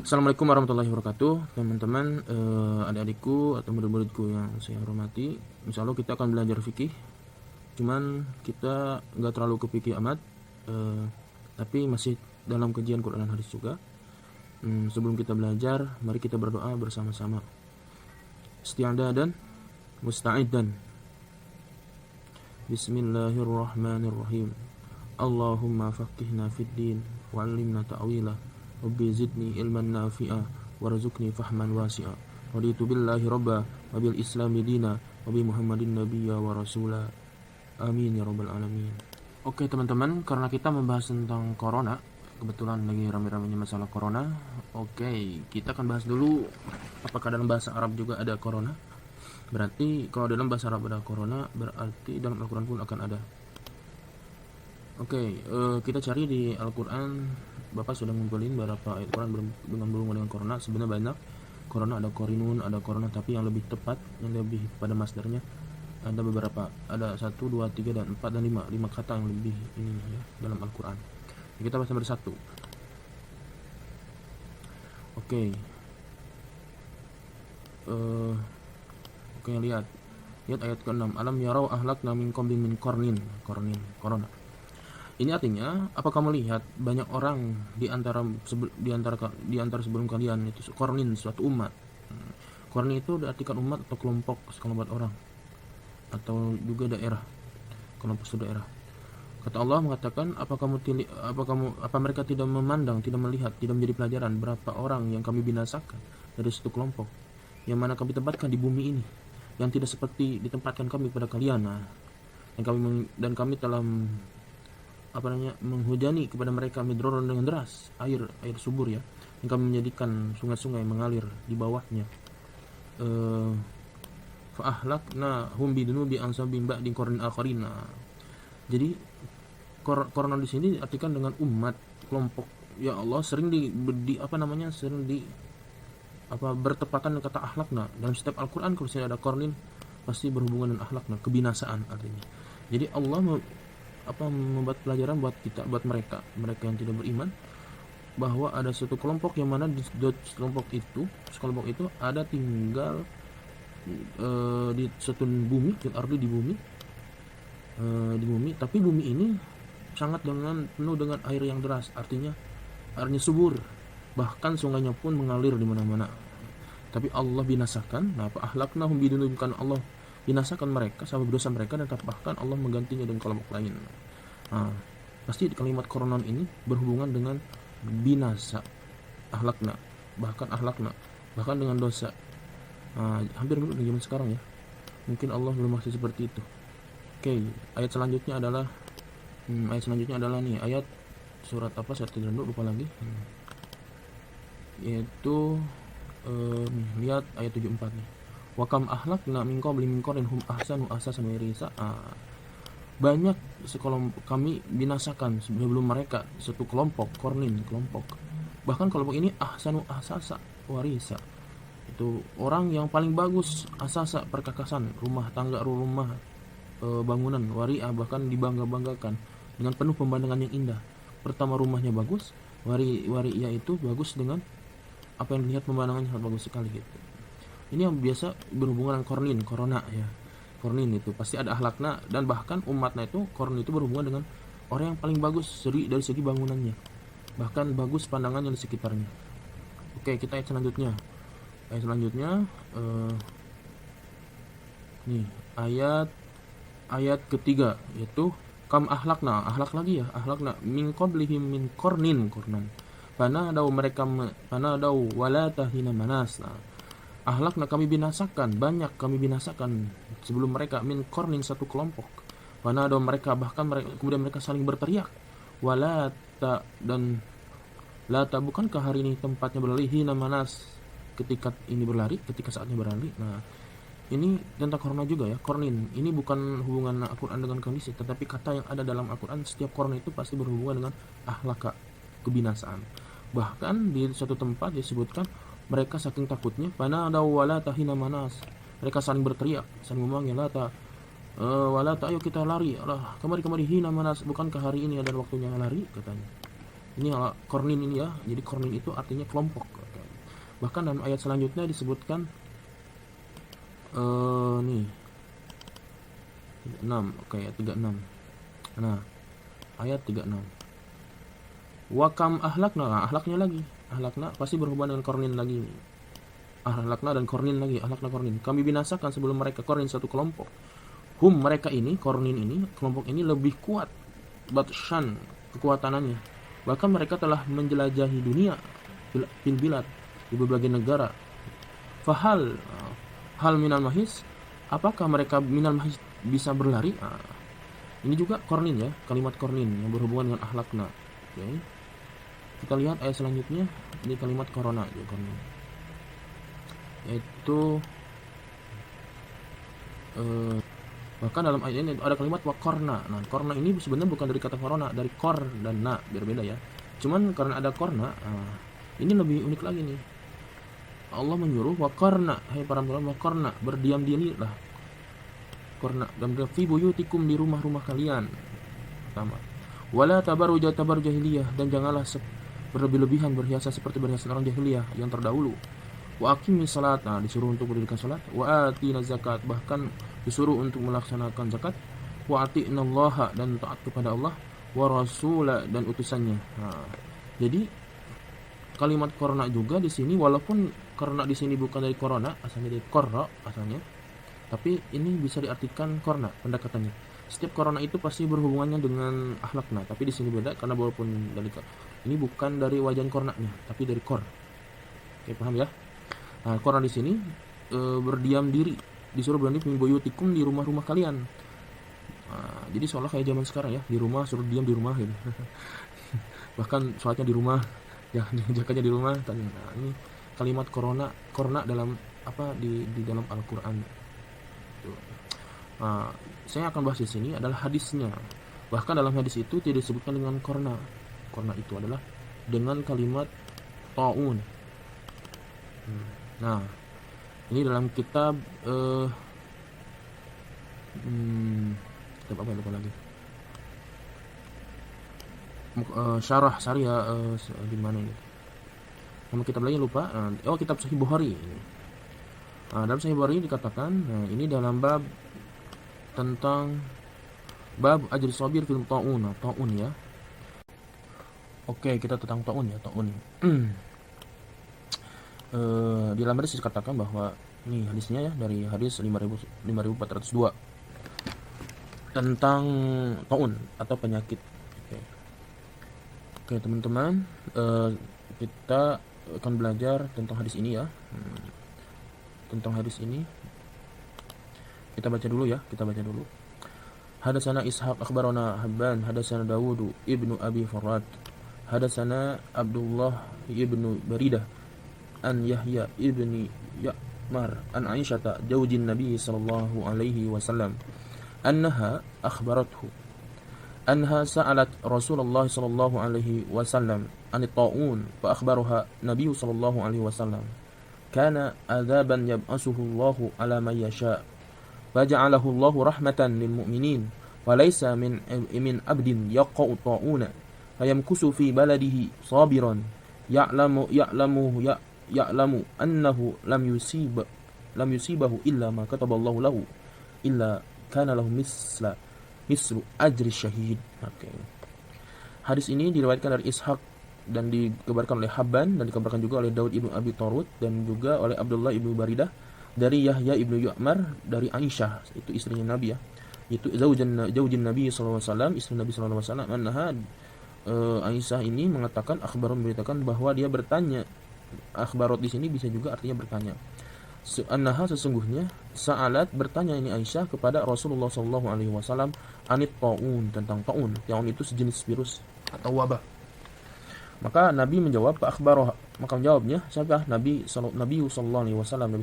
Assalamualaikum warahmatullahi wabarakatuh, teman-teman, adik-adikku atau murid-muridku yang saya hormati. Insya Allah kita akan belajar fikih. Cuman kita nggak terlalu ke fikih amat, tapi masih dalam kajian Quran dan hadis juga. Sebelum kita belajar, mari kita berdoa bersama-sama. Isti'adadan, musta'idan. Bismillahirrahmanirrahim. Allahumma faqihna fid din wa 'allimna ta'wilah. Rabbi zidni ilman nafi'a warzuqni fahman wasi'a. Raditu billahi rabba wa bil islami dina wa bi muhammadin nabiyya wa rasula. Amin ya rabbal alamin. Oke teman-teman, karena kita membahas tentang corona, kebetulan lagi rame-ramenya masalah corona. Oke, kita akan bahas dulu apakah dalam bahasa Arab juga ada corona. Berarti kalau dalam bahasa Arab ada corona, berarti dalam Al-Quran pun akan ada. Oke, kita cari di Al-Quran. Bapak sudah ngumpulin beberapa ayat Quran dengan berhubungan dengan corona. Sebenarnya banyak. Corona ada korinun, ada corona, tapi yang lebih tepat, yang lebih pada masdarnya ada beberapa. Ada 1, 2, 3, dan 4, dan 5. 5 kata yang lebih ini ya, dalam Al-Quran. Kita bahas nomor 1. Oke. Oke, lihat. Lihat ayat ke-6. Alam yarau ahlakna min qablihim min qarnin. Corona. Ini artinya, apa kamu lihat banyak orang di antara sebelum kalian itu kornin, suatu umat. Kornin itu diartikan umat atau kelompok orang atau juga daerah, kelompok suatu daerah. Kata Allah mengatakan, apa mereka tidak memandang, tidak melihat, tidak menjadi pelajaran berapa orang yang kami binasakan dari suatu kelompok yang mana kami tempatkan di bumi ini, yang tidak seperti ditempatkan kami pada kalian. Dan kami telah menghujani kepada mereka midroron dengan deras, air subur ya, yang kami menjadikan sungai-sungai mengalir di bawahnya. Fa'ahlakna hum bidunubi ansabim ba'din qarnin akharina. Jadi korona di sini diartikan dengan umat, kelompok. Ya Allah sering bertepatan dengan kata ahlakna dalam setiap Al-Quran. Kalau ada kornin pasti berhubungan dengan ahlakna, kebinasaan artinya. Jadi Allah membuat pelajaran buat kita, buat mereka yang tidak beriman, bahwa ada suatu kelompok yang mana di kelompok itu ada tinggal di suatu bumi, di bumi, tapi bumi ini sangat penuh dengan air yang deras, artinya airnya subur, bahkan sungainya pun mengalir di mana-mana. Tapi Allah binasakan. Ahlaknahum bidunubihim, kan Allah binasakan mereka sama dosa mereka, dan bahkan Allah menggantinya dengan kelompok lain. Pasti kalimat koronon ini berhubungan dengan binasa, ahlakna, bahkan dengan dosa. Hampir mirip dengan zaman sekarang ya. Mungkin Allah belum maksud seperti itu. Oke, ayat selanjutnya adalah nih ayat surat apa, saya tidak lupa lagi. Yaitu lihat ayat 74 nih. Wa kam ahlakna min qablihim min qarnin hum ahsanu asasan wa risa. Banyak sekelompok kami binasakan sebelum mereka, satu kelompok, kelompok. Bahkan kelompok ini ahsanu asasa warisa, itu orang yang paling bagus, asasa perkakasan, rumah tangga, bangunan, waria bahkan dibangga-banggakan dengan penuh pemandangan yang indah. Pertama rumahnya bagus, waria itu bagus dengan apa yang dilihat pemandangannya sangat bagus sekali gitu. Ini yang biasa berhubungan dengan corona ya. Kornin itu pasti ada akhlaknya, dan bahkan umatnya itu kornin itu berhubungan dengan orang yang paling bagus dari segi bangunannya, bahkan bagus pandangannya di sekitarnya. Oke, kita ayat selanjutnya. Nih ayat ketiga, yaitu kam ahlakna, min qablihim min kornan panadaw wala tahina manas. Ahlakna kami binasakan, banyak kami binasakan sebelum mereka, min kornin satu kelompok. Mana ada mereka, bahkan kemudian mereka saling berteriak, walata, dan lata, bukankah hari ini tempatnya berlari, hina manas, ketika saatnya berlari. Ini tentang korona juga ya. Kornin ini bukan hubungan Al-Quran dengan kondisi, tetapi kata yang ada dalam Al-Quran, setiap kornin itu pasti berhubungan dengan ahlaka, kebinasaan. Bahkan di suatu tempat disebutkan mereka saking takutnya, panadaw wala tahina manas, mereka saling berteriak, saling memanggil, walata, ayo kita lari, kemari hina manas, bukankah hari ini adalah waktunya lari, katanya. Ini kornin ini ya. Jadi kornin itu artinya kelompok. Bahkan dalam ayat selanjutnya disebutkan nih 36, oke ayat 36. Nah, ayat 36. Wa kam ahlakna, nah, ahlaknya lagi. Ahlakna pasti berhubungan dengan kornin lagi. Ahlakna dan kornin lagi, ahlakna kornin. Kami binasakan sebelum mereka kornin satu kelompok. Hum mereka ini, kornin ini, kelompok ini lebih kuat batshan kekuatanannya. Bahkan mereka telah menjelajahi dunia fil bilad di berbagai negara. Fahal hal minal mahis, apakah mereka minal mahis bisa berlari? Ini juga kornin ya, kalimat kornin yang berhubungan dengan ahlakna. Okay. Kita lihat ayat selanjutnya, ini kalimat corona ya, kornin. Yaitu bahkan dalam ayat ini ada kalimat wakorna. Nah, korna ini sebenarnya bukan dari kata corona, dari kor dan na, berbeda ya. Cuman karena ada korna, ini lebih unik lagi nih. Allah menyuruh wakorna, hai para perempuan wakorna, berdiam diri lah. Korna dan fi buyutikum, di rumah-rumah kalian. Pertama, wala tabaruja tabar jahiliyah, dan janganlah berlebih-lebihan berhiasa seperti berhiasan orang jahiliyah yang terdahulu. Wa aqimis salat, nah disuruh untuk mendirikan salat. Wa atina zakat, bahkan disuruh untuk melaksanakan zakat. Wa ati'nallaha, dan taat kepada Allah. Wa rasula, dan utusannya. Nah, jadi kalimat korona juga di sini, walaupun korona di sini bukan dari corona, asalnya dari korro asalnya, tapi ini bisa diartikan korona pendekatannya. Setiap corona itu pasti berhubungannya dengan akhlakna, tapi di sini beda karena walaupun dari ini bukan dari wajan kornanya, tapi dari kor. Oke, paham ya? Nah, korna di sini berdiam diri, disuruh berdiam diri buyutikum, di rumah-rumah kalian. Nah, jadi seolah kayak zaman sekarang ya, di rumah suruh diam di rumah gitu. Bahkan sholatnya di rumah, ya jakatnya di rumah. Nah, ini kalimat korna dalam apa di dalam Al-Qur'an. Nah, saya akan bahas di sini adalah hadisnya. Bahkan dalam hadis itu tidak disebutkan dengan korna. Korna itu adalah dengan kalimat ta'un. Nah, ini dalam kitab kitab apa lupa lagi. Syarah Syariah di mana ini? Nama kitab lainnya lupa. Kitab Sahih Bukhari. Dalam Sahih Bukhari dikatakan, ini dalam bab tentang bab ajri sabir fil ta'un. Ta'un ya. Oke, kita tentang ta'un ya, ta'un. Di dalam hadis dikatakan bahwa ini hadisnya ya, dari hadis 5402 tentang ta'un atau penyakit. Oke, teman-teman, kita akan belajar tentang hadis ini ya. Tentang hadis ini kita baca dulu ya, Hadatsana Ishaq akhbarana Habban, hadatsana Dawud ibnu Abi Farad, hadatsana Abdullah ibnu Baridah an Yahya ibni Ya'mar an Aisyah zawjin Nabi sallallahu alaihi wasallam annaha akhbarathu anha sa'alat Rasulullah sallallahu alaihi wasallam an at-ta'un fa akhbaraha Nabi sallallahu alaihi wasallam kana adzaban yab'asuhu Allahu ala man yasha' فجعله الله رحمة للمؤمنين وليس من عبد يقع طاعون فيمكث في بلده صابرا يعلم أنه لم يصيبه إلا ما كتب الله له إلا كان له مثل أجر الشهيد. Hadis ini diriwayatkan dari Ishaq dan dikabarkan oleh Habban dan dikabarkan juga oleh Daud ibnu Abi Tarud dan juga oleh Abdullah ibnu Baridah dari Yahya ibnu Ya'mar dari Aisyah, itu istrinya Nabi ya, itu zaujin Nabi sallallahu alaihi wasallam, istri Nabi sallallahu alaihi wasallam. Annaha Aisyah ini mengatakan, akhbarun, memberitakan bahwa dia bertanya. Akhbarot di sini bisa juga artinya bertanya. Annaha sesungguhnya sa'alat bertanya ini Aisyah kepada Rasulullah sallallahu alaihi wasallam anit taun, tentang taun. Taun itu sejenis virus atau wabah. Maka Nabi menjawab, akhbarah, maka menjawabnya siapa? Nabi sallallahu alaihi wasallam.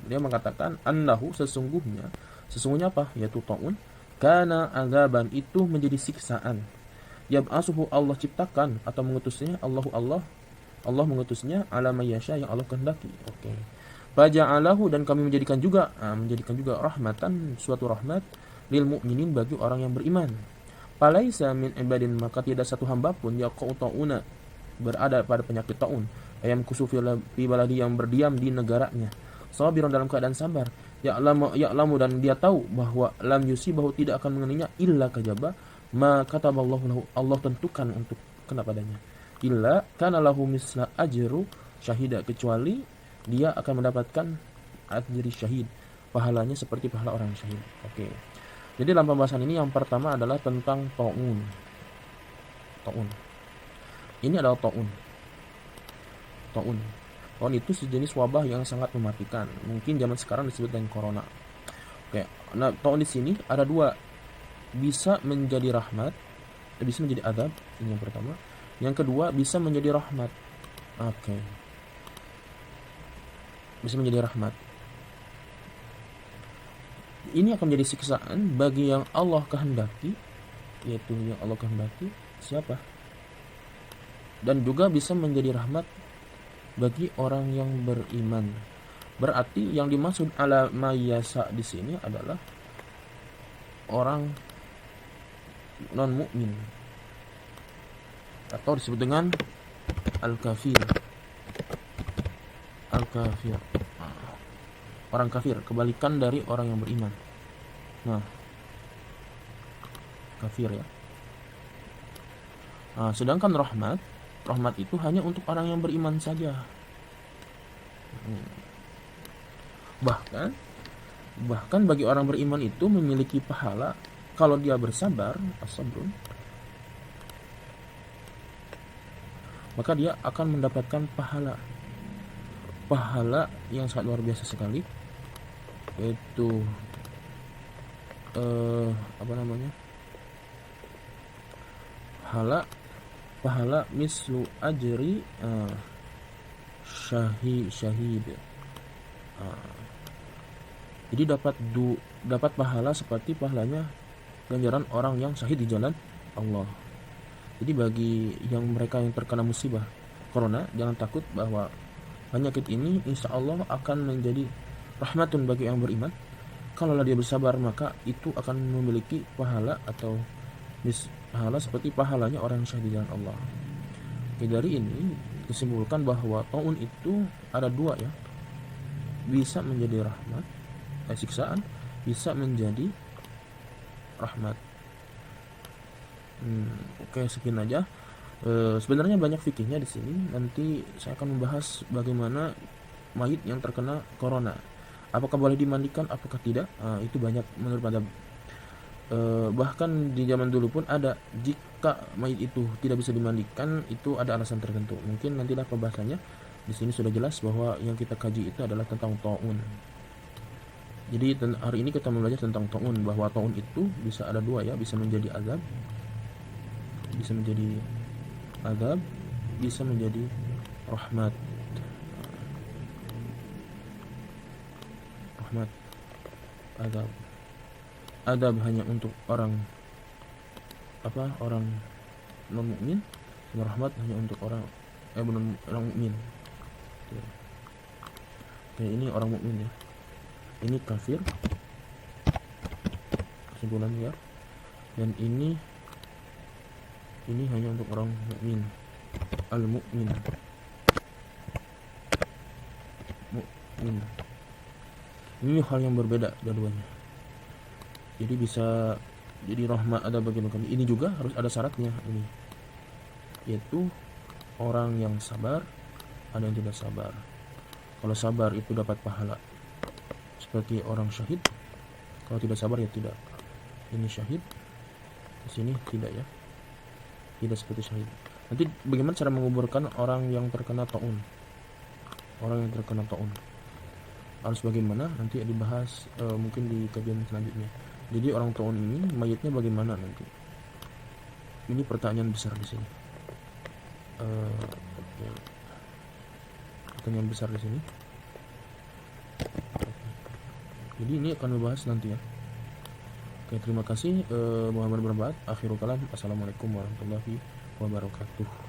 Dia mengatakan annahu, sesungguhnya apa? Yaitu taun, kana azaban, itu menjadi siksaan. Yab'asuhu, Allah ciptakan atau mengutusnya, Allah mengutusnya ala mayyasha, yang Allah kehendaki. Oke. Faja'alahu, dan kami menjadikan juga rahmatan, suatu rahmat lil mu'minin, bagi orang yang beriman. Falaisa min ibadin, maka tidak satu hamba pun yaqau ta'una, berada pada penyakit ta'un, ayam kusufi fi baladi, yang berdiam di negaranya, sabiran dalam keadaan sabar, ya'lamu dan dia tahu bahwa lam yusibahu tidak akan mengenainya illa kajaba ma kataballahu lahu, Allah tentukan untuk kena padanya, illa kana lahu misla ajru syahida, kecuali dia akan mendapatkan ajri syahid, pahalanya seperti pahala orang syahid. Oke. Jadi dalam pembahasan ini yang pertama adalah tentang ta'un. Ta'un. Ini adalah ta'un. Ta'un. Ta'un itu sejenis wabah yang sangat mematikan. Mungkin zaman sekarang disebut dengan corona. Oke. Nah, ta'un di sini ada dua. Bisa menjadi rahmat, bisa menjadi adab, ini yang pertama. Yang kedua, bisa menjadi rahmat. Oke. Bisa menjadi rahmat. Ini akan menjadi siksaan bagi yang Allah kehendaki, yaitu yang Allah kehendaki siapa? Dan juga bisa menjadi rahmat bagi orang yang beriman. Berarti yang dimaksud ala mayasa di sini adalah orang non mukmin, atau disebut dengan al-kafir. Al-kafir, orang kafir, kebalikan dari orang yang beriman. Nah, kafir ya. Nah, sedangkan rahmat itu hanya untuk orang yang beriman saja. Bahkan bagi orang beriman itu memiliki pahala kalau dia bersabar, as-sabrun, maka dia akan mendapatkan pahala yang sangat luar biasa sekali, yaitu pahala mislu ajri syahid. Jadi dapat pahala seperti pahalanya ganjaran orang yang syahid di jalan Allah. Jadi bagi mereka yang terkena musibah corona, jangan takut bahwa penyakit ini insya Allah akan menjadi rahmatun bagi yang beriman. Kalau dia bersabar, maka itu akan memiliki pahala atau pahala seperti pahalanya orang syahid di jalan Allah. Oke, dari ini disimpulkan bahwa ta'un itu ada dua ya. Bisa menjadi rahmat, siksaan, bisa menjadi rahmat. Oke, sekian aja. Sebenarnya banyak fikihnya di sini. Nanti saya akan membahas bagaimana mayit yang terkena corona, apakah boleh dimandikan, apakah tidak. Itu banyak menurut madhab. Bahkan di zaman dulu pun ada, jika mayit itu tidak bisa dimandikan, itu ada alasan tertentu. Mungkin nantilah pembahasannya. Di sini sudah jelas bahwa yang kita kaji itu adalah tentang ta'un. Jadi hari ini kita belajar tentang ta'un, bahwa ta'un itu bisa ada dua ya, bisa menjadi azab, bisa menjadi rahmat. Azab hanya untuk orang non mukmin, dan rahmat hanya untuk orang mukmin. Oke, ini orang mukmin ya. Ini kafir kesimpulannya ya. Dan ini hanya untuk orang mukmin, al-mukmin. Ini hal yang berbeda dua-duanya. Jadi bisa jadi rahmat ada bagian kami. Ini juga harus ada syaratnya ini, yaitu orang yang sabar, ada yang tidak sabar. Kalau sabar itu dapat pahala seperti orang syahid, kalau tidak sabar ya tidak. Ini syahid, di sini tidak ya, tidak seperti syahid. Nanti bagaimana cara menguburkan orang yang terkena ta'un? Orang yang terkena ta'un harus bagaimana? Nanti dibahas mungkin di kajian selanjutnya. Jadi orang ta'un ini mayatnya bagaimana nanti? Ini pertanyaan besar di sini. Pertanyaan besar di sini. Jadi ini akan dibahas nanti ya. Oke, terima kasih. Muhammad berbaat. Akhirul kalam. Assalamualaikum warahmatullahi wabarakatuh.